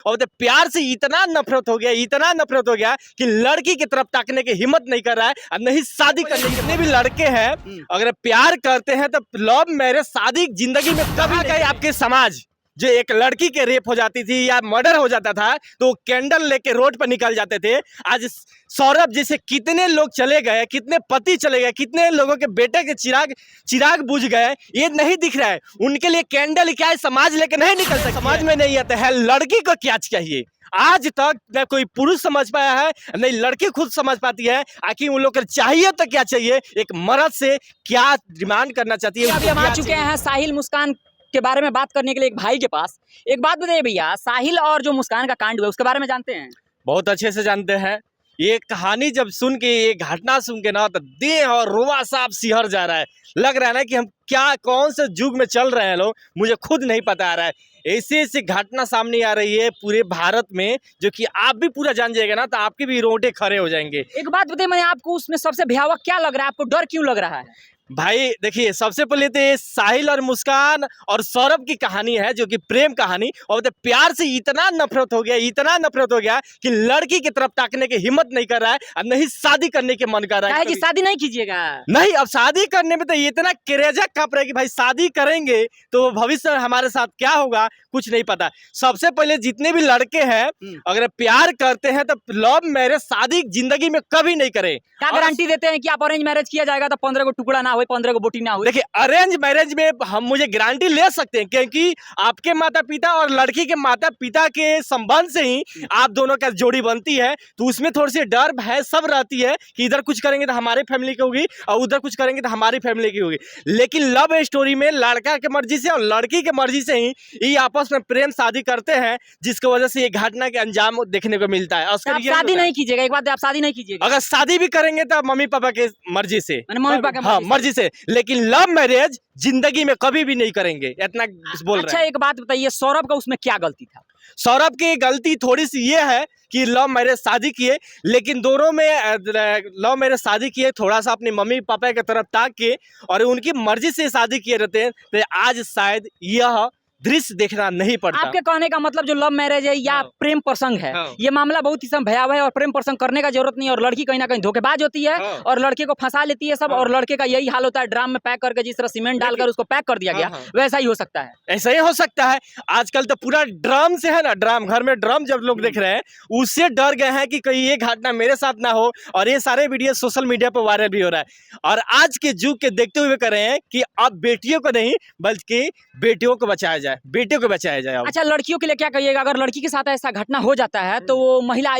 और तो प्यार से इतना नफरत हो गया कि लड़की की तरफ ताकने की हिम्मत नहीं कर रहा है और नहीं शादी करने की। जितने भी लड़के हैं अगर प्यार करते हैं तो लव मैरिज शादी जिंदगी में कभी नहीं। आपके समाज जो एक लड़की के रेप हो जाती थी या मर्डर हो जाता था तो कैंडल लेके रोड पर निकल जाते थे। आज सौरभ जैसे कितने लोग चले गए, कितने पति चले गए, कितने लोगों के बेटे के चिराग बुझ गए, ये नहीं दिख रहा है। उनके लिए कैंडल क्या है, समाज लेके नहीं निकल सकता। समाज में नहीं आता है लड़की को क्या चाहिए। आज तक न कोई पुरुष समझ पाया है, नहीं लड़की खुद समझ पाती है आखिर उन लोग को चाहिए तो क्या चाहिए, एक मर्द से क्या डिमांड करना चाहती है। अभी हम आ चुके हैं साहिल मुस्कान के बारे में बात करने के लिए एक भाई के पास। एक बात बताइए भैया, साहिल और जो मुस्कान का कांड हुआ उसके बारे में जानते हैं? बहुत अच्छे से जानते हैं। ये कहानी जब सुन के, ये घटना सुन के ना तो देह और रोआ साफ सिहर जा रहा है। लग रहा है ना कि हम क्या कौन से युग में चल रहे हैं लोग, मुझे खुद नहीं पता आ रहा है। ऐसी घटना सामने आ रही है पूरे भारत में जो कि आप भी पूरा जान जाएगा ना तो आपके भी रोंगटे खड़े हो जाएंगे। एक बात बताइए, मैंने आपको उसमें सबसे भयावह क्या लग रहा है, आपको डर क्यों लग रहा है? भाई देखिए, सबसे पहले तो ये साहिल और मुस्कान और सौरभ की कहानी है जो कि प्रेम कहानी। और तो प्यार से इतना नफरत हो गया कि लड़की की तरफ ताकने की हिम्मत नहीं कर रहा है और नहीं शादी करने के मन कर रहा है। कि शादी नहीं कीजिएगा? नहीं, अब शादी करने में तो इतना करेजा कप रहा है कि भाई शादी करेंगे तो भविष्य में हमारे साथ क्या होगा कुछ नहीं पता। सबसे पहले जितने भी लड़के हैं अगर प्यार करते हैं तो लव मैरिज शादी जिंदगी में कभी नहीं करें। क्या गारंटी देते हैं कि आप अरेंज मैरिज किया जाएगा तो 15 को टुकड़ा ना हो, 15 को बोटी ना हो? देखिए, अरेंज मैरिज में हम मुझे गारंटी ले सकते हैं क्योंकि आपके माता पिता और लड़की के माता पिता के संबंध से ही आप दोनों का जोड़ी बनती है। तो उसमें थोड़ी सी डर भय सब रहती है कि इधर कुछ करेंगे तो हमारी फैमिली की होगी और उधर कुछ करेंगे तो हमारी फैमिली की होगी। लेकिन लव स्टोरी में लड़का के मर्जी से और लड़की के मर्जी से ही ये आपस में प्रेम शादी करते हैं, जिसकी वजह से ये घटना के अंजाम देखने को मिलता है। आप शादी नहीं कीजिएगा? एक बात, आप शादी नहीं कीजिएगा? अगर शादी भी करेंगे तो मम्मी पापा के मर्जी से, मम्मी पापा हाँ मर्जी से, लेकिन लव मैरिज जिंदगी में कभी भी नहीं करेंगे, इतना बोल रहे हैं। अच्छा एक बात बताइए, सौरभ का उसमें क्या गलती था? सौरभ की गलती थोड़ी सी ये है कि लव मैरिज शादी किए, लेकिन दोनों में लव मैरिज शादी किए थोड़ा सा अपने मम्मी पापा की तरफ ताक के और उनकी मर्जी से शादी किए रहते हैं तो आज शायद यह दृश्य देखना नहीं पड़ता। आपके कहने का मतलब जो लव मैरिज है या प्रेम प्रसंग है, ये मामला बहुत ही भयावह है और प्रेम प्रसंग करने का जरूरत नहीं है। और लड़की कहीं ना कहीं धोखेबाज होती है और लड़के को फंसा लेती है सब। और लड़के का यही हाल होता है, ड्राम में पैक करके जिस तरह सीमेंट डालकर उसको पैक कर दिया गया, वैसा ही हो सकता है। ऐसा ही हो सकता है। आजकल तो पूरा ड्रम से है ना, ड्रम घर में ड्रम जब लोग देख रहे हैं उससे डर गए हैं कि कहीं ये घटना मेरे साथ ना हो। और ये सारे वीडियो सोशल मीडिया पर वायरल भी हो रहा है। और आज के युग के देखते हुए कर रहे हैं कि अब बेटियों को नहीं बल्कि बेटियों को बचाया जाए, बेटियों को बचाया जाए। अच्छा, लड़कियों के लिए क्या कहिएगा? अगर लड़की के साथ ऐसा घटना हो जाता है तो वो महिला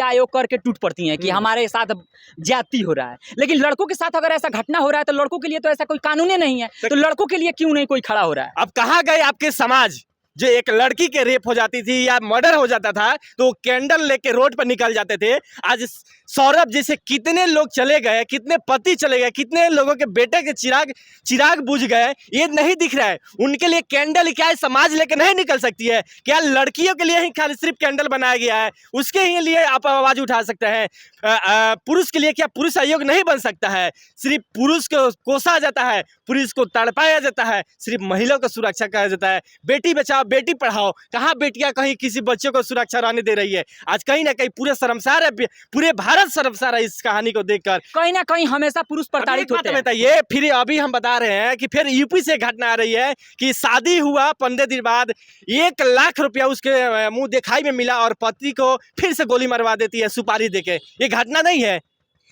आयोग करके टूट पड़ती हैं कि हमारे साथ ज्यादती हो रहा है। लेकिन लड़कों के साथ अगर ऐसा घटना हो रहा है तो लड़कों के लिए तो ऐसा कोई कानून ही नहीं है, तो लड़कों के लिए क्यों नहीं कोई खड़ा हो रहा है? अब कहाँ गए आपके समाज जो एक लड़की के रेप हो जाती थी या मर्डर हो जाता था तो कैंडल लेके रोड पर निकल जाते थे। आज सौरभ जैसे कितने लोग चले गए, कितने पति चले गए, कितने लोगों के बेटे के चिराग बुझ गए, ये नहीं दिख रहा है। उनके लिए कैंडल क्या है, समाज लेके नहीं निकल सकती है क्या? लड़कियों के लिए ही खाली सिर्फ कैंडल बनाया गया है, उसके ही लिए आप आवाज उठा सकते हैं। पुरुष के लिए क्या पुरुष आयोग नहीं बन सकता है? सिर्फ पुरुष को कोसा जाता है, पुरुष को तड़पाया जाता है, सिर्फ महिलाओं को सुरक्षा कहा जाता है। बेटी बचाओ बेटी पढ़ाओ, कहाँ बेटियां कहीं किसी बच्चे को सुरक्षा रहने दे रही है? आज कहीं ना कहीं पूरे शर्मसार है, पूरे भारत शर्मसार है इस कहानी को देखकर। कहीं ना कहीं हमेशा पुरुष प्रताड़ित होते हैं। ये फिर अभी हम बता रहे हैं कि फिर यूपी से घटना आ रही है कि शादी हुआ 15 दिन बाद 1 लाख रुपया उसके मुंह दिखाई में मिला और पति को फिर से गोली मरवा देती है सुपारी देके। ये घटना नहीं है।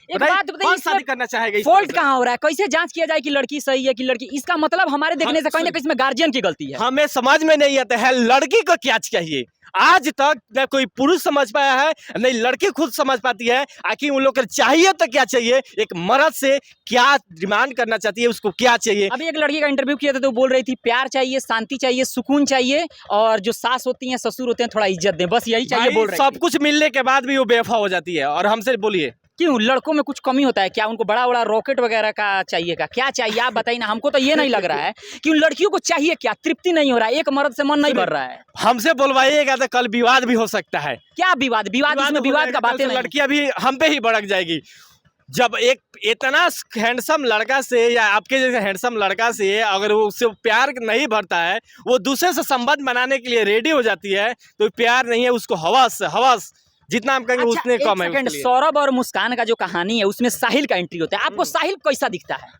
एक बात बताइए, शादी करना चाहेगा, फॉल्ट कहाँ हो रहा है? कैसे जांच किया जाए कि लड़की सही है कि लड़की? इसका मतलब हमारे देखने से कहीं ना कहीं इसमें गार्जियन की गलती है। हमें समझ में नहीं आता है लड़की को क्या चाहिए। आज तक न कोई पुरुष समझ पाया है, नहीं लड़की खुद समझ पाती है आखिर उन लोग को चाहिए तो क्या चाहिए, एक मर्द से क्या डिमांड करना चाहती है, उसको क्या चाहिए। अभी एक लड़की का इंटरव्यू किया था तो वो बोल रही थी प्यार चाहिए, शांति चाहिए, सुकून चाहिए और जो सास होती हैं ससुर होते हैं थोड़ा इज्जत दें, बस यही चाहिए बोल रही थी। सब कुछ मिलने के बाद भी वो बेवफा हो जाती है। और हमसे बोलिए क्यों, लड़कों में कुछ कमी होता है क्या? उनको बड़ा बड़ा रॉकेट वगैरह का चाहिए क्या चाहिए आप बताइए ना। हमको तो ये नहीं लग रहा है कि उन लड़कियों को चाहिए क्या, तृप्ति नहीं हो रहा है, एक मर्द से मन नहीं भर रहा है। हमसे बोलवाइएगा तो कल विवाद भी हो सकता है। क्या विवाद? विवाद का बातें नहीं। लड़कियां भी हम पे ही भड़क जाएगी। जब एक इतना हैंडसम लड़का से या आपके जैसे हैंडसम लड़का से अगर वो उससे प्यार नहीं भरता है, वो दूसरे से संबंध बनाने के लिए रेडी हो जाती है, तो प्यार नहीं है, उसको हवस जितना हम कहेंगे अच्छा, उतने एक कम है सेकंड, उसके लिए। सौरभ और मुस्कान का जो कहानी है उसमें साहिल का एंट्री होता है, आपको साहिल कैसा दिखता है?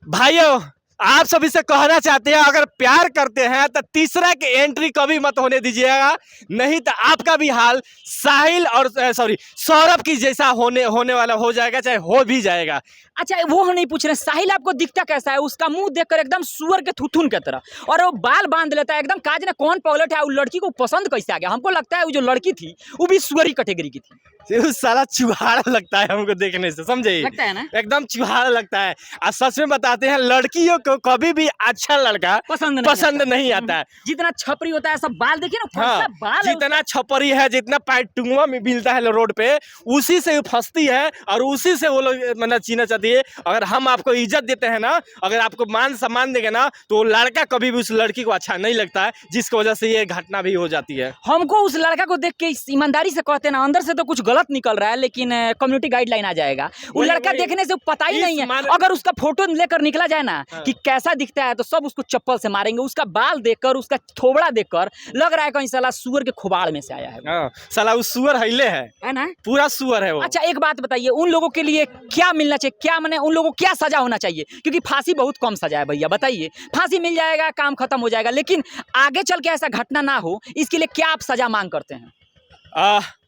भाइयों, आप सभी से कहना चाहते हैं, अगर प्यार करते हैं तो तीसरा की एंट्री कभी मत होने दीजिएगा, नहीं तो आपका भी हाल साहिल और सौरभ की जैसा होने वाला हो जाएगा, चाहे हो भी जाएगा। अच्छा, वो हम नहीं पूछ रहे, साहिल आपको दिखता कैसा है? उसका मुंह देखकर एकदम सुअर के थुथुन की तरह, और वो बाल बांध लेता है एकदम, काज ने कौन पगलट है, वो लड़की को पसंद कैसे आ गया? हमको लगता है वो जो लड़की थी वो भी सुअरी कैटेगरी की थी। वो साला चुहाड़ा लगता है हमको देखने से, समझे? लगता है ना? एकदम चुहाड़ा लगता है। और सच में बताते हैं, लड़कियों को कभी भी अच्छा लड़का पसंद नहीं आता है। जितना छपरी होता है, सब बाल देखिए ना, हाँ, कैसा बाल है जितना छपरी है, जितना पैटुआ में मिलता है रोड पे, उसी से फंसती है और उसी से वो लोग मतलब चीना चाहती है। अगर हम आपको इज्जत देते हैं ना, अगर आपको मान सम्मान देंगे ना, तो वो लड़का कभी भी उस लड़की को अच्छा नहीं लगता है, जिसकी वजह से ये घटना भी हो जाती है। हमको उस लड़का को देख के ईमानदारी से कहते हैं ना, अंदर से तो कुछ गलत निकल रहा है, लेकिन कम्युनिटी गाइडलाइन आ जाएगा। वो लड़का देखने से पता ही नहीं है, अगर उसका फोटो लेकर निकला जाए ना कि कैसा दिखता है, तो सब उसको चप्पल से मारेंगे। उसका बाल देखकर, उसका थोबड़ा देखकर लग रहा है कहीं साला सुअर के खुबाड़ में से आया है। साला वो सुअर हिले है ना, पूरा सुअर है वो। अच्छा, एक बात बताइए, उन लोगों के लिए क्या मिलना चाहिए? क्या माने उन लोगों को क्या सजा होना चाहिए? क्योंकि फांसी बहुत कम सजा है भैया, बताइए। फांसी मिल जाएगा, काम खत्म हो जाएगा, लेकिन आगे चल के ऐसा घटना ना हो, इसके लिए क्या आप सजा मांग करते हैं?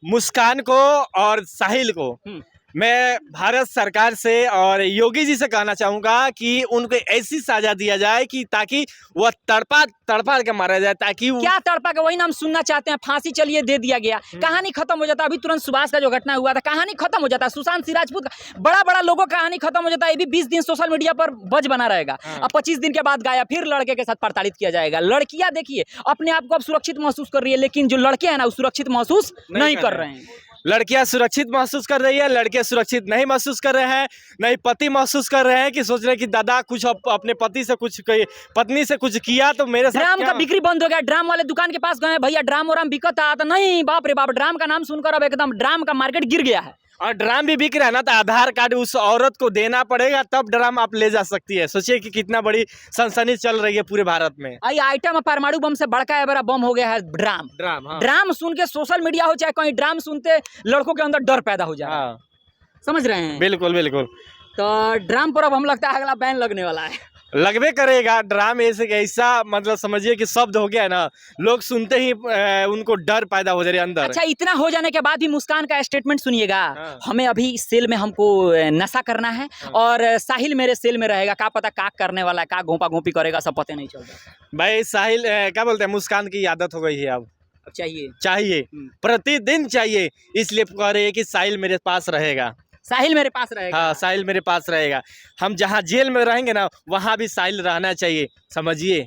मुस्कान को और साहिल को मैं भारत सरकार से और योगी जी से कहना चाहूंगा कि उनको ऐसी सजा दिया जाए कि ताकि वह तड़पा के मारा जाए, ताकि क्या तड़पा के, वही ना हम सुनना चाहते हैं। फांसी चलिए दे दिया गया, कहानी खत्म हो जाता। अभी तुरंत सुभाष का जो घटना हुआ था, कहानी खत्म हो जाता। सुशांत सिंह राजपूत का बड़ा लोगों का कहानी खत्म हो जाता है। ये भी 20 दिन सोशल मीडिया पर बज बना रहेगा। अब 25 दिन के बाद गाया, फिर लड़के के साथ प्रताड़ित किया जाएगा। लड़कियां देखिए अपने आप को अब सुरक्षित महसूस कर रही है, लेकिन जो लड़के हैं ना, वो सुरक्षित महसूस नहीं कर रहे हैं। लड़कियां सुरक्षित महसूस कर रही है, लड़के सुरक्षित नहीं महसूस कर रहे हैं। नहीं पति महसूस कर रहे हैं कि सोच रहे हैं कि दादा कुछ अपने पति से कुछ पत्नी से कुछ किया तो मेरे साथ ड्राम का बिक्री बंद हो गया। ड्राम वाले दुकान के पास गए, भैया ड्राम और बिकता, तो नहीं, बाप रे बाप, ड्राम का नाम सुनकर अब एकदम ड्राम का मार्केट गिर गया है। और ड्राम भी बिक रहा है ना, तो आधार कार्ड उस औरत को देना पड़ेगा, तब ड्राम आप ले जा सकती है। सोचिए कि कितना बड़ी सनसनी चल रही है पूरे भारत में। आई आइटम परमाणु बम से बड़का है, बड़ा बम हो गया है ड्राम। हाँ। ड्राम सुन के सोशल मीडिया हो चाहे कहीं, ड्राम सुनते लड़कों के अंदर डर पैदा हो जाए। हाँ। समझ रहे हैं? बिल्कुल। तो ड्राम पर अब हम लगता है अगला बैन लगने वाला है। लगबे करेगा। ड्राम ऐसा मतलब समझिए कि शब्द हो गया ना, लोग सुनते ही उनको डर पैदा हो जा रहा है अंदर। अच्छा, इतना हो जाने के बाद भी मुस्कान का स्टेटमेंट सुनिएगा। हाँ। हमें अभी इस सेल में हमको नशा करना है। हाँ। और साहिल मेरे सेल में रहेगा, क्या पता का करने वाला है, का घोपा घोपी करेगा, सब पता नहीं चलता। भाई साहिल क्या बोलते हैं, मुस्कान की आदत हो गई है अब चाहिए प्रतिदिन चाहिए, इसलिए कह रहे हैं कि साहिल मेरे पास रहेगा। साहिल मेरे पास रहेगा। हाँ, साहिल मेरे पास रहेगा। हम जहाँ जेल में रहेंगे ना, वहाँ भी साहिल रहना चाहिए, समझिए।